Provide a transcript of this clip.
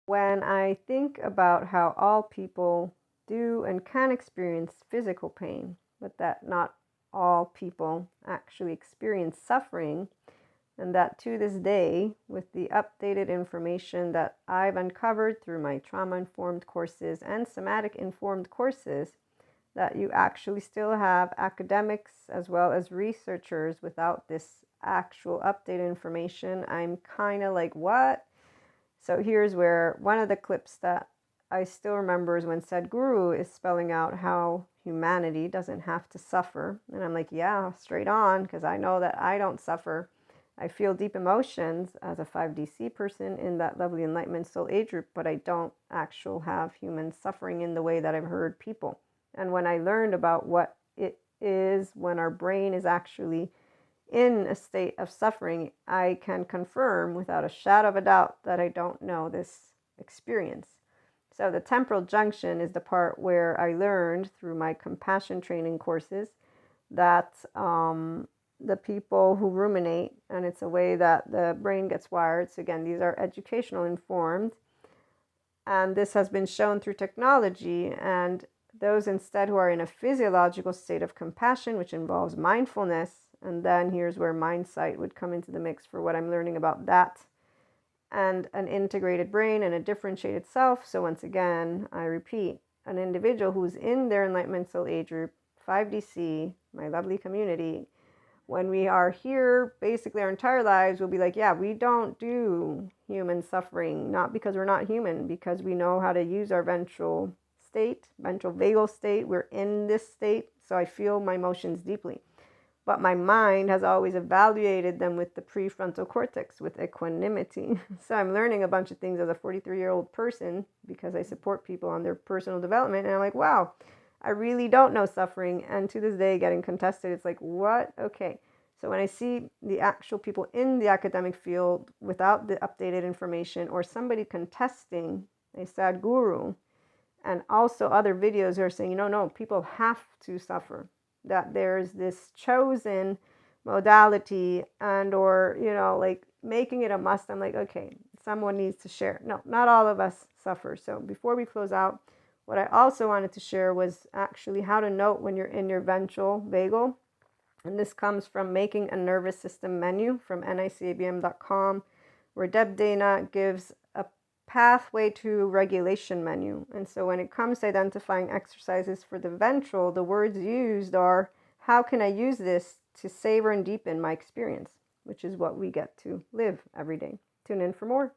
When I think about how all people do and can experience physical pain, but that not all people actually experience suffering, and that to this day, with the updated information that I've uncovered through my trauma-informed courses and somatic-informed courses, that you actually still have academics as well as researchers without this actual updated information, I'm kind of like, what? So here's where one of the clips that I still remember is when Sadhguru is spelling out how humanity doesn't have to suffer. And I'm like, yeah, straight on, because I know that I don't suffer. I feel deep emotions as a 5DC person in that lovely enlightenment soul age group, but I don't actually have human suffering in the way that I've heard people. And when I learned about what it is when our brain is actually in a state of suffering, I can confirm without a shadow of a doubt that I don't know this experience. So the temporal junction is the part where I learned through my compassion training courses that the people who ruminate, and it's a way that the brain gets wired. So again, these are educational informed, and this has been shown through technology. And those instead who are in a physiological state of compassion, which involves mindfulness, and then here's where mindsight would come into the mix for what I'm learning about that, and an integrated brain and a differentiated self. So once again, I repeat, an individual who's in their enlightenment soul age group, 5DC, my lovely community, when we are here, basically our entire lives, we'll be like, yeah, we don't do human suffering, not because we're not human, because we know how to use our ventral vagal state. We're in this state, so I feel my emotions deeply. But my mind has always evaluated them with the prefrontal cortex, with equanimity. So I'm learning a bunch of things as a 43-year-old person because I support people on their personal development. And I'm like, wow, I really don't know suffering. And to this day, getting contested, it's like, what? Okay. So when I see the actual people in the academic field without the updated information, or somebody contesting a Sadhguru, and also other videos are saying, no, people have to suffer, that there's this chosen modality, and or like making it a must. I'm like, okay, someone needs to share. No, not all of us suffer. So before we close out, what I also wanted to share was actually how to note when you're in your ventral vagal. And this comes from Making a Nervous System menu from nicabm.com, where Deb Dana gives a pathway to regulation menu. And so when it comes to identifying exercises for the ventral, the words used are, how can I use this to savor and deepen my experience, which is what we get to live every day. Tune in for more.